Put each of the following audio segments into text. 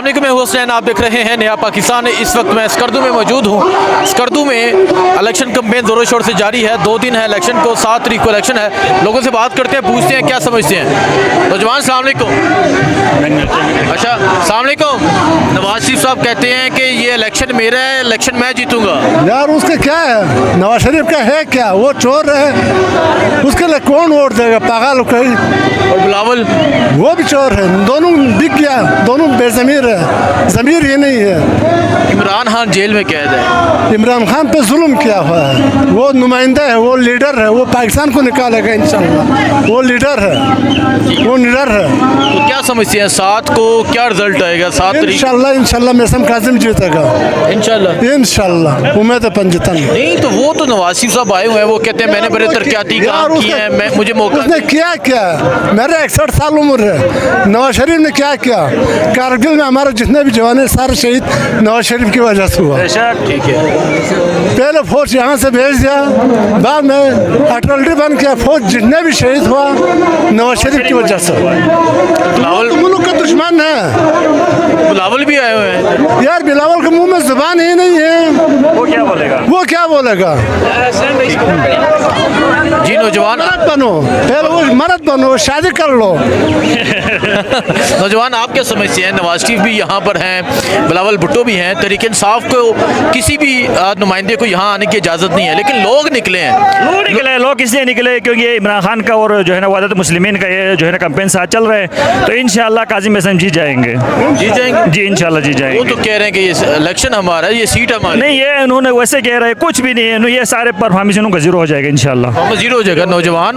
अस्सलाम वालेकुम, मैं हुसैन, आप देख रहे हैं नया पाकिस्तान। इस वक्त मैं स्कर्दू में मौजूद हूँ। स्कर्दू में इलेक्शन कैंपेन ज़ोरों शोर से जारी है। 2 दिन है इलेक्शन को, 7 तारीख को इलेक्शन है। लोगों से बात करते हैं, पूछते हैं क्या समझते हैं। नौजवान अस्सलाम वालेकुम। अच्छा, अस्सलाम वालेकुम। नवाज शरीफ साहब कहते हैं कि ये इलेक्शन मेरा है, इलेक्शन मैं जीतूंगा। यार उसका क्या है, नवाज शरीफ का है क्या? वो चोर है, उसके लिए कौन वोट देगा? पागल कोई। और बिलावल वो भी चोर है। दोनों बिक गया, दोनों बेज़मीर है, ज़मीर ये नहीं है। इमरान खान जेल में कैद है। इमरान खान पे जुल्म किया हुआ है। वो नुमाइंदा है, वो लीडर है, वो पाकिस्तान को निकालेगा इंशाल्लाह। वो लीडर है, वो लीडर है। तो क्या समझते हैं 7 को क्या रिजल्ट आएगा? 7 तारीख इंशाल्लाह मेसम काजिम जीतेगा इंशाल्लाह। उम्मीद है पंजतन। नहीं तो वो तो नवाज शरीफ साहब आए हुए हैं, वो कहते हैं मैंने बड़े तरक्याती काम किए हैं, मैं मुझे मौका उसने किया क्या? मेरे 61 साल उम्र है। नवाज शरीफ ने क्या किया? कारगिल में हमारे जितने भी जवान सारे शहीद नवाज शरीफ की वजह से हुआ। ठीक है। पहले फौज यहाँ से भेज दिया, बाद में अटलटी बन किया। फौज जितने भी शहीद हुआ नवाज शरीफ की वजह से। बिलावल मुल्क का दुश्मन है। बिलावल भी आए हुए हैं यार बिलावल के मुंह में जुबान ही नहीं है, वो क्या बोलेगा? वो क्या बोलेगा? जी नौजवान मर्द बनो, पहले वो मर्द बनो, शादी कर लो। नौजवान आप क्या समझते हैं? नवाज शरीफ भी यहाँ पर हैं, बिलावल भुट्टो भी हैं। तहरीक इंसाफ को किसी भी नुमाइंदे को यहाँ आने की इजाज़त नहीं है, लेकिन लोग निकले हैं। लोग इसलिए निकले क्योंकि ये इमरान खान का और जो है ना वहदत मुस्लिमीन का ये जो है ना कैंपेन साथ चल रहे हैं। तो इंशाल्लाह काजिम मेसम जीत जाएंगे। जीत जाएंगे जी, इंशाल्लाह जीत वो जाएंगे। तो कह रहे हैं कि ये इलेक्शन हमारा है, ये सीट हमारी नहीं, ये उन्होंने वैसे कह रहे हैं, कुछ भी नहीं है। ये सारे परफॉर्मेंस उनका जीरो हो जाएगा इंशाल्लाह। हम जीरो हो जाएगा। नौजवान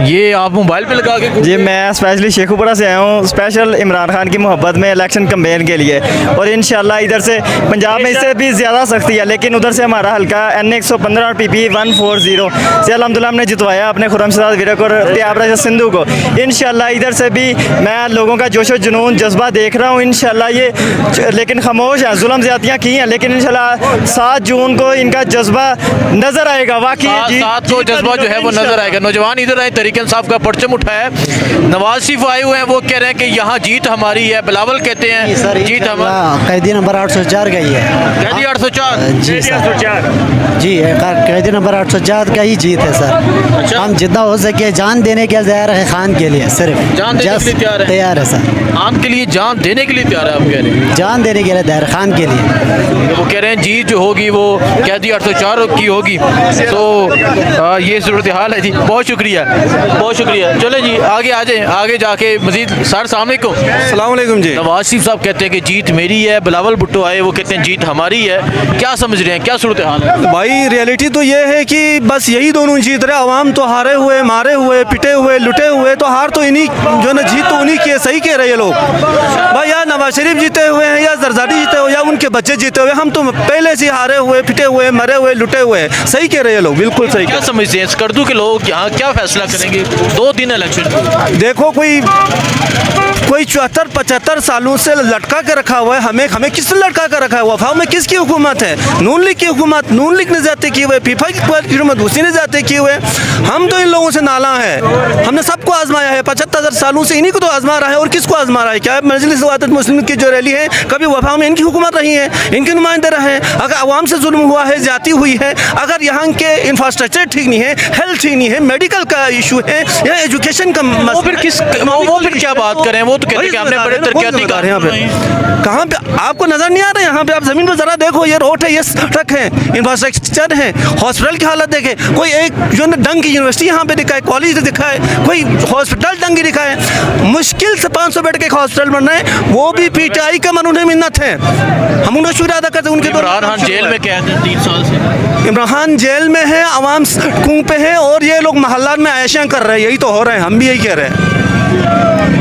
ये आप मोबाइल पे लगा के जी, मैं स्पेशली शेखुपुरा से आया हूँ, स्पेशल इमरान खान की मोहब्बत में इलेक्शन कैंपेन के लिए। और इंशाल्लाह इधर से पंजाब में इससे भी ज़्यादा सख्ती है, लेकिन उधर से हमारा हल्का NA 115 और PP 140 से अल्हम्दुलिल्लाह हमने जितवाया अपने खुर्रमशद विरक और त्यागराज सिंधु को। इंशाल्लाह इधर से भी मैं लोगों का जोशो जुनून जज्बा देख रहा हूँ। इंशाल्लाह ये लेकिन खामोश है, जुल्म ज़्यादतियाँ की हैं, लेकिन इंशाल्लाह 7 जून को इनका जज्बा नज़र आएगा। वाकई 7 को जज्बा जो है वो नजर आएगा। नौजवान इधर आए, तहरीक इंसाफ का परचम उठाया है। नवाज शरीफ आए हुए हैं, वो कह रहे हैं कि यहाँ जीत हमारी है। बिलावल कहते हैं जीत हमारी। कैदी नंबर 804 का ही है। कैदी 804 जी जी, कैदी नंबर 804 का ही जीत है सर। हम जितना हो सके जान देने के तैयार है खान के लिए, सिर्फ जान देने के लिए तैयार है सर। खान के लिए जान देने के लिए तैयार है, आप कह रहे हैं? जान देने के लिए तैयार है खान के लिए। वो कह रहे हैं जीत जो होगी वो कैदी 804 की होगी। तो ये सूरत हाल है जी। बहुत शुक्रिया, बहुत शुक्रिया। चले जी आगे आ जाए, आगे जाके मजीद। सर सामने को अस्सलाम वालेकुम जी। नवाज शरीफ साहब कहते हैं कि जीत मेरी है। बिलावल भुट्टो आए, वो कहते हैं जीत हमारी है। क्या समझ रहे हैं, क्या सूरत हाल है? भाई रियलिटी तो ये है कि बस यही दोनों जीत रहे। अवाम तो हारे हुए, मारे हुए, पिटे हुए, लुटे हुए। तो हार तो इन्हीं जो ना, जीत तो उन्हीं की है। सही कह रहे हैं लोग भाई। या नवाज शरीफ जीते हुए हैं, या जरदारी जीते हुए, या उनके बच्चे जीते हुए। हम तो पहले से हारे हुए, पिटे हुए, मरे हुए, लुटे हुए। सही कह रहे हैं लोग, बिल्कुल सही। क्या समझते हैं स्कर्दू के लोग यहाँ क्या फैसला करेंगे 2 दिन इलेक्शन? देखो कोई 74-75 सालों से लटका के रखा हुआ है। हमें किसने लटका कर रखा है? वफा में किसकी हुकूमत है? नून लीग की हुकूमत। नून लीग ने जाते किए हुए, फीफा की हुकूमत उसी ने जाते किए हुए। हम तो इन लोगों से नाला है। हमने सबको आजमाया है 75 सालों से। इन्हीं को तो आजमा रहा है। और किसको आजमा रहा है? क्या मजलिस वहदत मुस्लिमीन की जो रैली है, कभी वफा में इनकी हुकूमत रही है, इनके नुमाइंदे रहे हैं। अगर अवाम से जुल्म हुआ है, जाती हुई है, अगर यहाँ के इंफ्रास्ट्रक्चर ठीक नहीं है, हेल्थ ठीक नहीं है, मेडिकल का इशू है, या एजुकेशन का वो फिर क्या बात करें? वो तो कहते हैं कि हमने बड़े तरक्याती कर यहाँ पे। कहाँ पे आपको नजर नहीं आ रहा? यहाँ पे आप जमीन पर जरा देखो, ये रोड है, ये सड़क है, इंफ्रास्ट्रक्चर है, हॉस्पिटल की हालत देखे। कोई एक जो है डंग की यूनिवर्सिटी यहाँ पे दिखा है, कॉलेज दिखा है, कोई हॉस्पिटल डंग की दिखा है। मुश्किल से 500 बेड के एक हॉस्पिटल बन रहे हैं, वो भी PTI का मन उन्हें मिन्नत है। हम उन्हें शुक्रिया अदा करते हैं उनके। इमरान खान जेल में कैद है 3 साल से। इमरान खान जेल में है, अवाम सड़कों पे है, और ये लोग मोहल्ला में आयशा कर रहे हैं। यही तो हो रहे हैं, हम भी यही कह रहे हैं।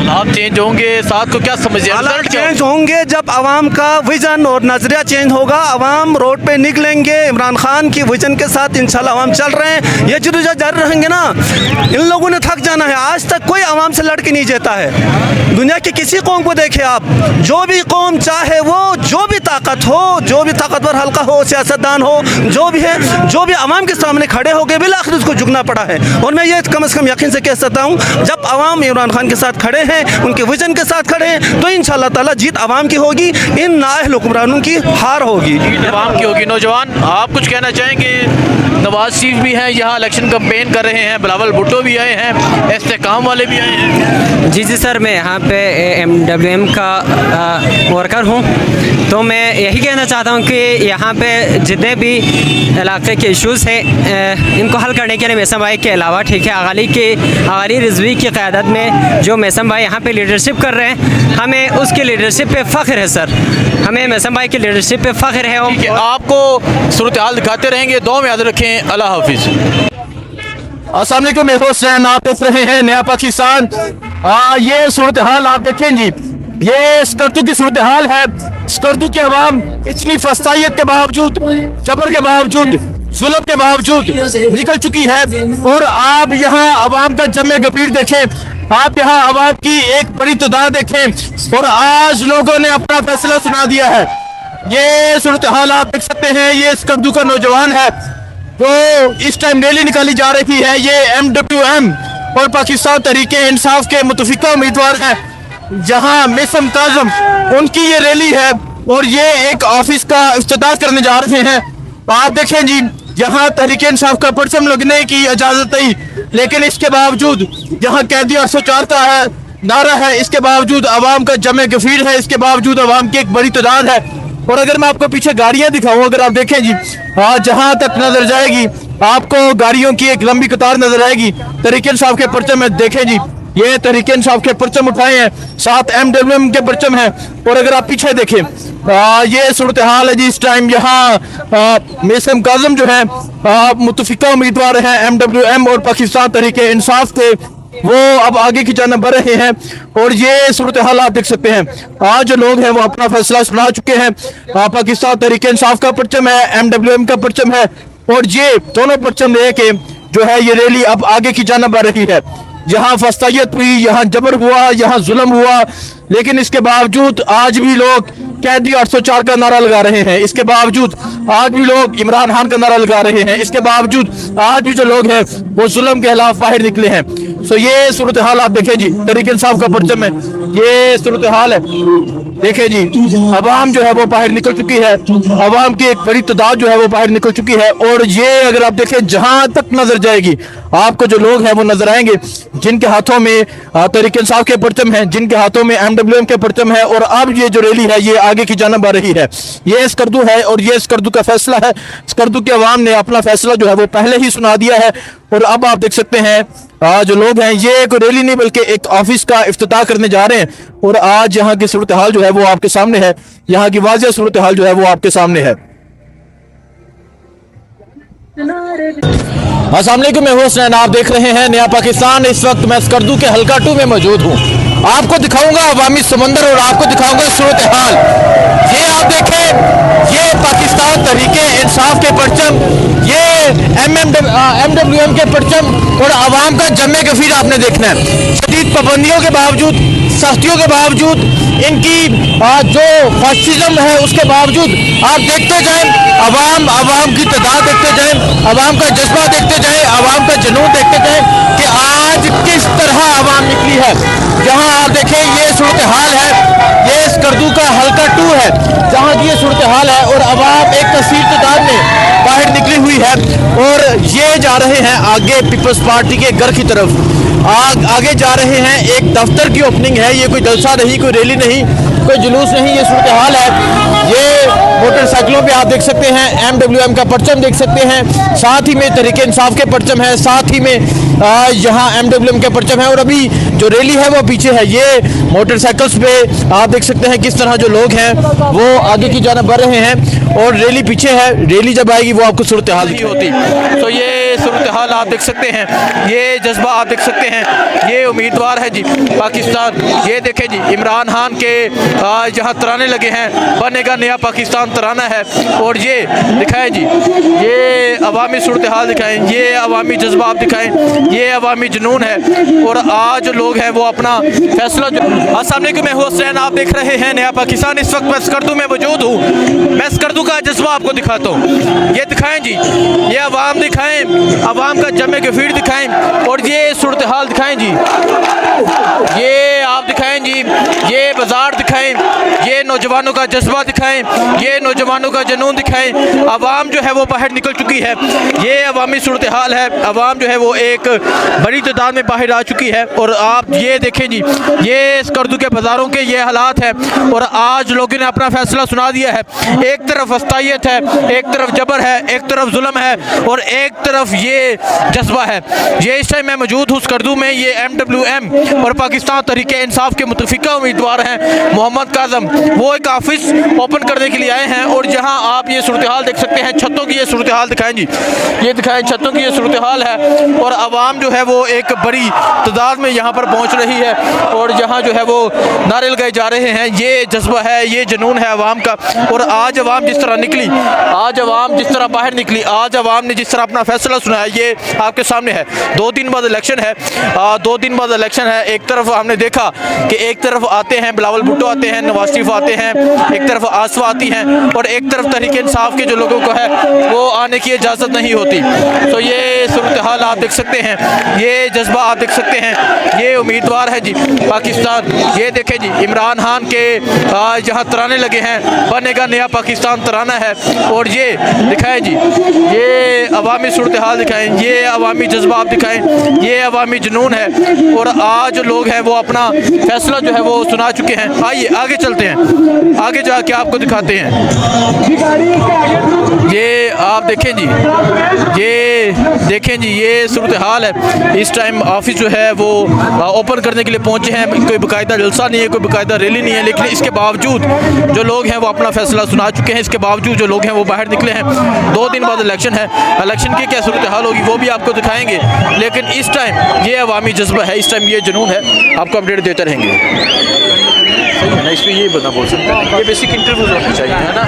हालात चेंज होंगे 7 को, क्या समझिए? हालात चेंज होंगे जब आवाम का विजन और नजरिया चेंज होगा। आवाम रोड पे निकलेंगे, इमरान खान की विजन के साथ इंशाल्लाह आवाम चल रहे हैं। ये जद्दोजहद जारी रहेंगे ना, इन लोगों ने थक जाना है। आज तक कोई आवाम से लड़ के नहीं जीता है। दुनिया की किसी कौम को देखे आप, जो भी कौम चाहे वो, जो भी ताकत हो, जो भी ताकतवर हल्का हो, सियासतदान हो, जो भी है, जो भी आवाम के सामने खड़े हो गए, बिल आखिर उसको झुकना पड़ा है। और मैं ये कम से कम यकीन से कह सकता हूँ, जब आवाम इमरान खान के साथ खड़े हैं, उनके विजन के साथ खड़े हैं, तो इंशाअल्लाह ताला जीत आवाम की होगी, इन नाअहल हुक्मरानों की हार होगी। आवाम की होगी। नौजवान, आप कुछ कहना चाहेंगे? नवाज शरीफ भी हैं यहाँ, इलेक्शन कैंपेन कर रहे हैं, बिलावल भुट्टो भी आए हैं, इस्तेकाम वाले भी आए हैं। जी सर, मैं यहाँ पे MWM का वर्कर हूँ। तो मैं यही कहना चाहता हूँ कि यहाँ पे जितने भी इलाके के इश्यूज़ हैं इनको हल करने के लिए मेसम भाई के अलावा, ठीक है, आगाली रिजवी की क़यादत में जो मेसम भाई यहाँ पे लीडरशिप कर रहे हैं, हमें उसकी लीडरशिप पे फ़ख्र है सर। हमें मेसम भाई की लीडरशिप पे फ़ख्र है। आपको सूरत हाल दिखाते रहेंगे, दुआ में याद रखें। अल्लाह हाफिज़। अस्सलाम वालेकुम, मैं हुसैन, आप देख रहे हैं नया पाकिस्तान। ये सूरत हाल आप देखें जी, ये स्कर्दू की सूरत हाल है। स्कर्दू के अवाम इतनी फसाइयत के बावजूद, जबर के बावजूद, जुल्म के बावजूद निकल चुकी है। और आप यहाँ अवाम का जमे गपीर देखें, आप यहाँ अवाम की एक बड़ी तादाद देखें, और आज लोगों ने अपना फैसला सुना दिया है। ये सूरत हाल आप देख सकते हैं। ये स्कर्दू का नौजवान है जो इस टाइम रैली निकाली जा रही है। ये MWM और पाकिस्तान तहरीके इंसाफ के मुतफिका उम्मीदवार हैं, जहां मेसम काज़म उनकी ये रैली है, और ये एक ऑफिस का इफ्तिताह करने जा रहे हैं। आप देखें जी, यहाँ तहरीके इंसाफ का परचम लगने की इजाजत नहीं, लेकिन इसके बावजूद यहाँ कैदी 804 का है नारा है, इसके बावजूद अवाम का जमे गफीर है, इसके बावजूद अवाम की एक बड़ी तादाद है। और अगर मैं आपको पीछे गाड़ियां दिखाऊं, अगर आप देखें जी, जहां तक नजर जाएगी आपको गाड़ियों की एक लंबी कतार नजर आएगी। तहरीके इंसाफ के परचम में देखें जी, ये तहरीके इंसाफ के परचम उठाए हैं, साथ MWM के परचम है। और अगर आप पीछे देखें, ये सूरत हाल है जी इस टाइम। यहाँ मेसम काज़म जो है मुतफिका उम्मीदवार हैं MWM और पाकिस्तान तहरीके इंसाफ के, वो अब आगे की जानब बढ़ रहे हैं। और ये सूरत हाल आप देख सकते हैं। आज जो लोग हैं वो अपना फैसला सुना चुके हैं। पाकिस्तान तहरीके इंसाफ का परचम है, MWM का परचम है, और ये दोनों परचम लेके जो है ये रैली अब आगे की जानब बढ़ रही है। यहाँ फसाइयत हुई, यहाँ जबर हुआ, यहाँ जुल्म हुआ, लेकिन इसके बावजूद आज भी लोग कैदी 804 का नारा लगा रहे हैं। इसके बावजूद आज भी लोग इमरान खान का नारा लगा रहे हैं। इसके बावजूद आज भी जो लोग हैं वो जुल्म के खिलाफ बाहर निकले हैं। सो ये सूरत हाल आप देखें जी, तहरीके इंसाफ का परचम है, ये सूरत हाल है। देखें जी, अवाम जो है वो बाहर निकल चुकी है, अवाम की एक बड़ी तादाद जो है वो बाहर निकल चुकी है। और ये अगर आप देखें, जहां तक नजर जाएगी आपको जो लोग हैं वो नजर आएंगे, जिनके हाथों में तहरीके इंसाफ के परचम है, जिनके हाथों में MWM के परचम है। और अब ये जो रैली है ये आगे की जानब आ रही है। ये स्कर्दू है और ये स्कर्दू का फैसला है। स्कर्दू के अवाम ने अपना फैसला जो है वो पहले ही सुना दिया है। और अब आप देख सकते हैं जो लोग हैं, ये एक रैली नहीं बल्कि एक ऑफिस का इफ्तिताह करने जा रहे हैं। और आज यहाँ की सूरत हाल जो है वो आपके सामने है, यहाँ की वाज़ेह सूरत हाल जो है वो आपके सामने है। अस्सलाम वालेकुम, मैं हुसैन, आप देख रहे हैं नया पाकिस्तान। इस वक्त मैं स्कर्दू के हल्का 2 में मौजूद हूँ। आपको दिखाऊंगा अवामी समंदर और आपको दिखाऊंगा सूरत हाल। ये आप देखें, ये पाकिस्तान तहरीके इंसाफ के परचम, ये MWM के परचम और आवाम का जमे गफीर आपने देखना है। शदीद पाबंदियों के बावजूद, सख्तियों के बावजूद, इनकी जो फासिज्म है उसके बावजूद आप देखते जाएं, अवाम की तादाद देखते जाएं, अवाम का जज्बा देखते जाएं, अवाम का जुनून देखते जाएं कि आज किस तरह अवाम निकली है। जहां आप देखें ये सूरत हाल है, ये स्कर्दू का हल्का 2 है, जहां की ये सूरत हाल है। और अवाम एक कसीर तादाद में बाहर निकली हुई है। और ये जा रहे हैं आगे पीपल्स पार्टी के घर की तरफ, आगे जा रहे हैं। एक दफ्तर की ओपनिंग है, ये कोई जलसा नहीं, कोई रैली नहीं, कोई जुलूस नहीं, ये सूरत हाल है। ये मोटरसाइकिलों पे आप देख सकते हैं MWM का परचम देख सकते हैं, साथ ही में तहरीके इंसाफ के परचम है, साथ ही में यहाँ MWM के परचम है। और अभी जो रैली है वो पीछे है। ये मोटरसाइकिल्स पे आप देख सकते हैं किस तरह जो लोग हैं वो आगे की जानब बढ़ रहे हैं और रैली पीछे है। रैली जब आएगी वो आपको सूरत हाल नहीं होती। तो ये सूरत हाल आप देख सकते हैं, ये जज्बा आप देख सकते हैं। ये उम्मीदवार है जी पाकिस्तान, ये देखें जी इमरान खान के जहाँ तराने लगे हैं, बनेगा नया पाकिस्तान तराना है। और ये दिखाएं जी, ये अवामी सूरत हाल दिखाएं, ये अवामी जज्बा आप दिखाएं, ये अवामी जुनून है। और आज जो लोग हैं वो अपना फैसला अस्सलाम वालेकुम, मैं हुसैन, आप देख रहे हैं नया पाकिस्तान। इस वक्त मैं स्कर्दू में मौजूद हूँ। मैं स्कर्दू का जज्बा आपको दिखाता हूँ। ये दिखाएं जी, ये अवाम दिखाएं, आवाम का जमे गफीर दिखाएं और ये सूरत हाल दिखाएं जी, ये आप दिखाएं जी, ये बाजार दिखाएं, ये नौजवानों का जज्बा दिखाएं, ये नौजवानों का जुनून दिखाएं। आवाम जो है वो बाहर निकल चुकी है, ये अवामी सूरत हाल है। आवाम जो है वो एक बड़ी तादाद में बाहर आ चुकी है और आप ये देखें जी, ये स्कर्दू के बाज़ारों के ये हालात है और आज लोगों ने अपना फैसला सुना दिया है। एक तरफ वस्तायत है, एक तरफ जबर है, एक तरफ जुल्म है और एक तरफ ये जज्बा है। ये इस टाइम मैं मौजूद हूँ स्कर्दू में, ये MWM और पाकिस्तान तहरीके इंसाफ के मुतफिका उम्मीदवार हैं मोहम्मद काज़म, वो एक ऑफिस ओपन करने के लिए आए हैं और जहाँ आप ये सूरत हाल देख सकते हैं, छतों की ये सूरत हाल दिखाएं जी, ये दिखाएं, छतों की ये सूरत हाल है और आवाम जो है वो एक बड़ी तादाद में यहाँ पर पहुँच रही है और यहाँ जो है वो नारे लगाए जा रहे हैं। ये जज्बा है, ये जुनून है आवाम का और आज आवाम जिस तरह निकली, आज आवाम जिस तरह बाहर निकली, आज आवाम ने जिस तरह अपना फैसला सुनाया, ये आपके सामने है। 2 दिन बाद इलेक्शन है, 2 दिन बाद इलेक्शन है। एक तरफ हमने देखा कि एक तरफ आते हैं बिलावल भुट्टो आते हैं, नवाज शरीफ आते हैं, एक तरफ आसफा आती हैं और एक तरफ तहरीक इंसाफ के जो लोगों को है वो आने की इजाज़त नहीं होती। तो ये सूरत हाल आप देख सकते हैं, ये जज्बा आप देख सकते हैं, ये उम्मीदवार है जी पाकिस्तान। ये देखें जी, इमरान खान के जहाँ तराने लगे हैं, बनेगा नया पाकिस्तान तराना है और ये दिखाएं जी, ये अवामी सूरत हाल दिखाएं, ये अवामी जज्बा आप दिखाएं, ये अवामी जुनून है और आज लोग हैं वो अपना फैसला जो है वो सुना चुके हैं। आइए आगे चलते हैं, आगे जाके आपको दिखाते हैं। ये आप देखें जी, ये देखें जी, ये सूरत हाल है। इस टाइम ऑफिस जो है वो ओपन करने के लिए पहुंचे हैं, कोई बाकायदा जलसा नहीं है, कोई बाकायदा रैली नहीं है, लेकिन इसके बावजूद जो लोग हैं वो अपना फैसला सुना चुके हैं। इसके बावजूद जो लोग हैं वो बाहर निकले हैं। 2 दिन बाद इलेक्शन है, इलेक्शन की क्या सूरत हाल होगी वो भी आपको दिखाएंगे, लेकिन इस टाइम ये अवामी जज्बा है, इस टाइम ये जुनून है, आपको अपडेट देते रहेंगे। सही है ना, इसमें ये बंदा बोल सकता है, ये बेसिक इंटरव्यूज होना चाहिए, है ना।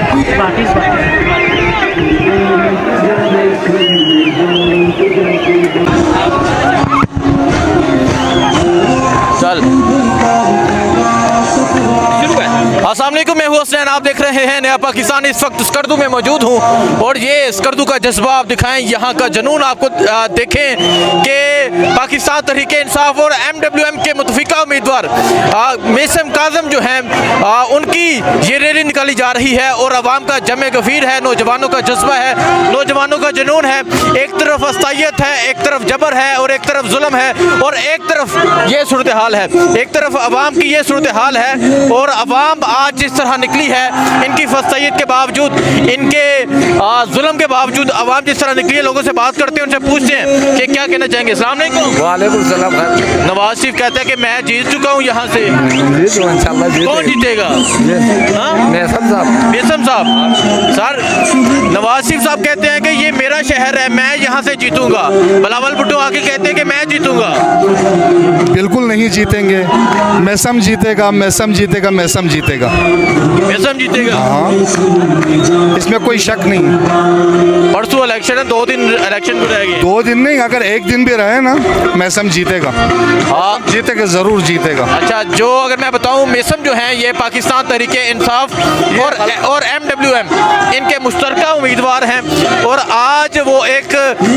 चल अस्सलाम वालेकुम, मैं हूँ हसनैन, आप देख रहे हैं नया पाकिस्तान। इस वक्त स्कर्दू में मौजूद हूँ और ये स्कर्दू का जज्बा आप दिखाएं, यहाँ का जुनून आपको देखें कि पाकिस्तान तहरीके इंसाफ और MWM के मुतफिका उम्मीदवार मेसम काज़म जो हैं उनकी ये रैली निकाली जा रही है और आवाम का जमे गफीर है, नौजवानों का जज्बा है, नौजवानों का जुनून है। एक तरफ वस्तायत है, एक तरफ जबर है और एक तरफ जुल्म है और एक तरफ ये सूरत हाल है, एक तरफ आवाम की ये सूरत हाल है और आवाम आज जिस तरह निकली है, इनकी फस्तायत के बावजूद, इनके जुल्म के बावजूद आवाम जिस तरह निकली है। लोगों से बात करते हैं, उनसे पूछते हैं कि क्या कहना चाहेंगे। अस्सलाम वालेकुम। वालेकुम सलाम। नवाज शरीफ कहते हैं कि मैं जीत चुका हूँ यहाँ से, कौन जीतेगा? मेसम साहब। सर, नवाज शरीफ साहब कहते हैं कि ये मेरा शहर है, मैं यहाँ से जीतूंगा। बिलावल भुट्टो आके कहते हैं कि मैं जीतूंगा। बिल्कुल नहीं जीतेंगे, मैसम जीतेगा, मैसम जीतेगा, मैसम जीतेगा, मैसम जीतेगा। हाँ, इसमें कोई शक नहीं। परसों इलेक्शन है, 2 दिन इलेक्शन में रह गए। 2 दिन नहीं, अगर 1 दिन भी रहे ना, मैसम जीतेगा। हाँ, जीतेगा, जरूर जीतेगा। अच्छा, जो अगर मैं बताऊं, मेसम जो हैं ये पाकिस्तान तहरीके इंसाफ और MWM इनके मुश्तरका उम्मीदवार हैं और आज वो एक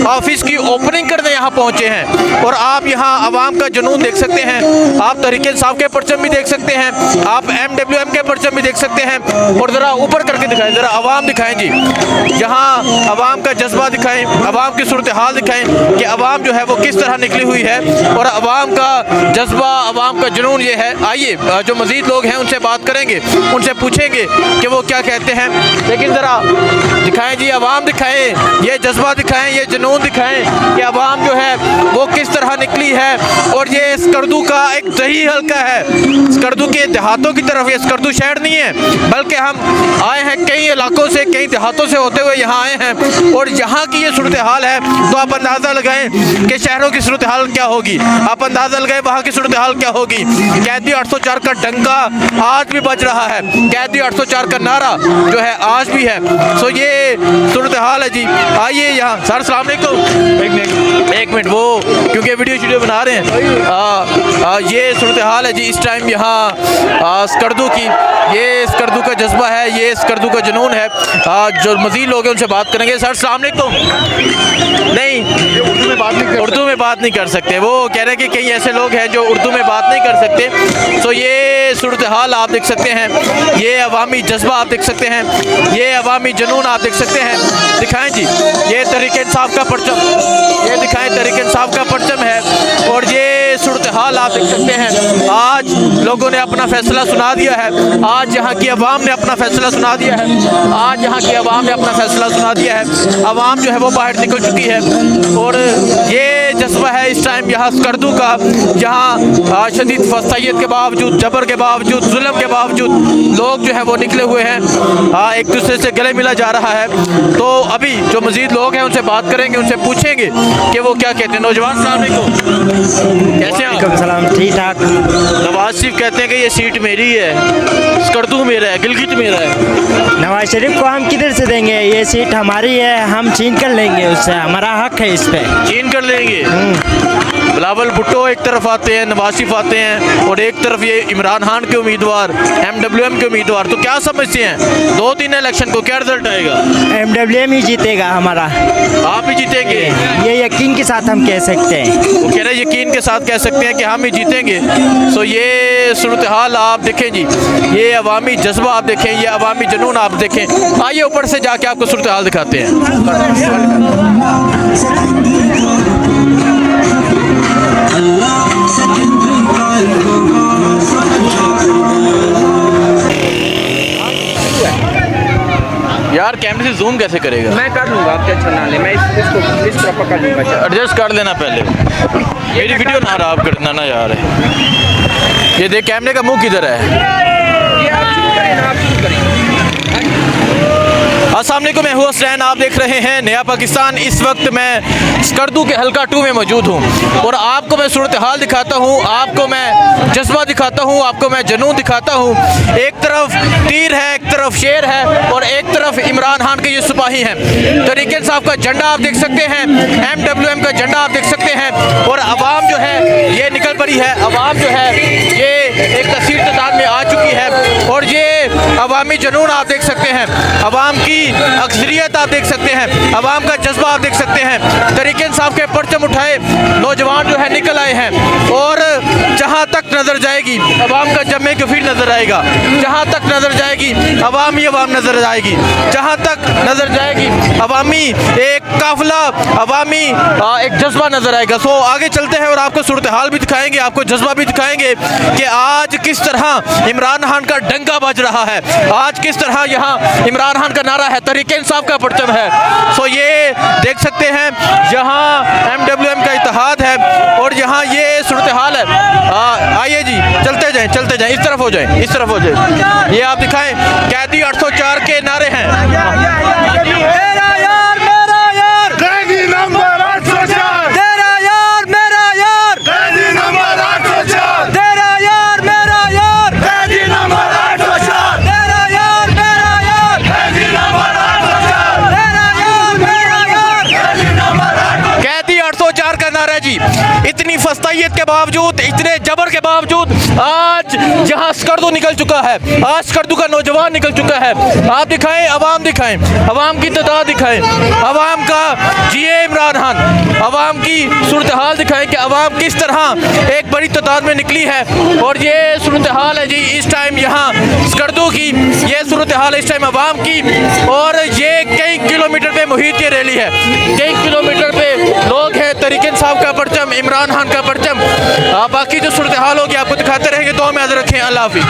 ऑफिस की ओपनिंग करने यहाँ पहुँचे हैं और आप यहाँ आवाम का जुनून देख सकते हैं, आप तहरीके इंसाफ के परचम भी देख सकते हैं, आप MWM के परचम भी देख सकते हैं और ज़रा ऊपर करके दिखाएं, ज़रा आवाम दिखाएं जी, यहाँ आवाम का जज्बा दिखाएं, आवाम की सूरत हाल दिखाएं कि आवाम जो है वो किस तरह निकली हुई है और आवाम का जज्बा, आवाम का जुनून ये है। आइए जो मज़ीद लोग हैं उनसे बात करेंगे, उनसे पूछेंगे कि वो क्या कहते हैं, लेकिन ज़रा दिखाएं जी, आवाम दिखाएं, ये जज्बा दिखाएं, ये जुनून दिखाएं कि आवाम जो है वो किस तरह निकली है। और ये स्कर्दू का एक दही हल्का है, स्कर्दू के देहातों की तरफ, ये स्कर्दू शहर नहीं है, बल्कि हम आए हैं कई इलाकों से, कई देहातों से होते हुए यहाँ आए हैं और यहाँ की ये सूरत हाल है। तो आप अंदाज़ा लगाएं कि शहरों की सूरत हाल क्या होगी, आप अंदाज़ा लगाएं वहाँ की सूरत हाल क्या होगी। कैदी 804 का डंका आज भी बज रहा है, कैदी 804 का नारा जो है आज भी है। तो ये सूरत हाल है जी। आइए यहाँ। सर अस्सलाम वालेकुम। एक मिनट, वो क्योंकि वीडियो बना रहे हैं। ये सूरत हाल है जी इस टाइम यहाँ स्कर्दू की, ये स्कर्दू स्कर्दू का जज्बा है, ये स्कर्दू का जुनून है। जो मज़ीद लोग हैं उनसे बात करेंगे। सर अस्सलाम वालेकुम। नहीं, उर्दू में बात नहीं कर सकते। वो कह रहे हैं कि कई ऐसे लोग हैं जो उर्दू में बात नहीं कर सकते। तो ये सूरत हाल आप देख सकते हैं, ये अवामी जज्बा आप देख सकते हैं, ये अवामी जुनून आप देख सकते हैं। दिखाएं जी, ये तहरीक इंसाफ का परचम, ये दिखाएं तहरीक इंसाफ का परचम है। और ये सूरत हाल आप देख सकते हैं। आज लोगों ने अपना फैसला सुना दिया है, आज यहाँ की अवाम ने अपना फैसला सुना दिया है, आज यहाँ की अवाम ने अपना फैसला सुना दिया है। अवाम जो है वो बाहर निकल चुकी है और ये जज्बा है इस टाइम यहाँ स्कर्दू का, जहाँ शदीद फसाइयत के बावजूद, जबर के बावजूद, जुल्म के बावजूद लोग जो है वो निकले हुए हैं, एक दूसरे से गले मिला जा रहा है। तो अभी जो मज़ीद लोग हैं उनसे बात करेंगे, उनसे पूछेंगे कि वो क्या कहते हैं। नौजवान साहब को कैसे हैं? सलाम, ठीक ठाक। नवाज शरीफ कहते हैं कि ये सीट मेरी है, स्कर्दू मेरा है, गिलगित मेरा है। नवाज शरीफ को हम किधर से देंगे? ये सीट हमारी है, हम छीन कर लेंगे उससे, हमारा हक है इस पे। छीन कर लेंगे। बिलावल भुट्टो एक तरफ आते हैं, नवाज शरीफ आते हैं और एक तरफ ये इमरान खान के उम्मीदवार, MWM के उम्मीदवार। तो क्या समझते हैं 2-3 इलेक्शन को क्या रिजल्ट आएगा? MWM ही जीतेगा हमारा। आप ही जीतेंगे? ये यकीन के साथ हम कह सकते हैं। वो कह रहे हैं यकीन के साथ कह सकते हैं कि हम ही जीतेंगे। तो ये सूरत हाल आप देखें जी, ये अवामी जज्बा आप देखें, ये अवामी जुनून आप देखें। आइए ऊपर से जाके आपको सूरत हाल दिखाते हैं। यार कैमरे से जूम कैसे करेगा? मैं कर लूँगा, आप टेंशन ना ले, मैं इसको इस तरफ पकड़ लूँगा। एडजस्ट कर लेना पहले, मेरी वीडियो ना खराब करना ना यार। ये देख कैमरे का मुंह किधर है? अस्सलाम वालेकुम, मैं हूँ हुसैन, आप देख रहे हैं नया पाकिस्तान। इस वक्त मैं स्कर्दू के हल्का 2 में मौजूद हूँ और आपको मैं सूरत हाल दिखाता हूँ, आपको मैं जज्बा दिखाता हूँ, आपको मैं जुनून दिखाता हूँ। एक तरफ तीर है, एक तरफ शेर है और एक तरफ इमरान खान के ये सिपाही हैं। तहरीक इंसाफ का झंडा आप देख सकते हैं, MWM का झंडा आप देख सकते हैं और अवाम जो है ये निकल पड़ी है। अवाम जो है ये एक कसीर तादाद में आ चुकी है और ये अवामी जुनून आप देख सकते हैं, अवाम की अक्सरियत आप देख सकते हैं, अवाम का जज्बा आप देख सकते हैं। तहरीक इंसाफ के परचम उठाए नौजवान जो है निकल आए हैं और जहाँ तक नजर जाएगी अवाम का जमे कफीर नजर आएगा, जहाँ तक नजर जाएगी अवाम ही अवाम नजर आएगी, जहाँ तक नजर जाएगी अवामी एक काफिला, अवामी एक जज्बा नजर आएगा। सो आगे चलते हैं और आपको सूरत हाल भी दिखाएंगे, आपको जज्बा भी दिखाएंगे कि आज किस तरह इमरान खान का डंका बज रहा है, आज किस तरह यहाँ इमरान खान का नारा है, तहरीक इंसाफ का परचम है। सो ये देख सकते हैं यहाँ MWM का इत्तेहाद है और यहाँ ये सूरत हाल है। आइए जी चलते जाएं, इस तरफ हो जाएं, इस तरफ हो जाएं। ये आप दिखाएं, कैदी 804 के नारे हैं। इतनी फस्तायत के बावजूद, इतने जबर के बावजूद आज जहां स्कर्दू निकल चुका है, आज स्कर्दू का नौजवान निकल चुका है। आप दिखाएं, अवाम दिखाएं, अवाम की तादाद दिखाएं, अवाम का जिए इमरान खान, अवाम की सूरत हाल दिखाएं कि अवाम किस तरह एक बड़ी तादाद में निकली है। और ये सूरत हाल है जी इस टाइम यहाँ स्कर्दू की, ये सूरत हाल है इस टाइम अवाम की। और ये कई किलोमीटर पे मुहित की रैली है, कई किलोमीटर पे लोग हैं, तहरीक इंसाफ का परचम, इमरान खान का परचम। बाकी जो सूरत हाल होगी आपको दिखाते रहेंगे। तो में याद रखें। अल्लाह हाफिज़।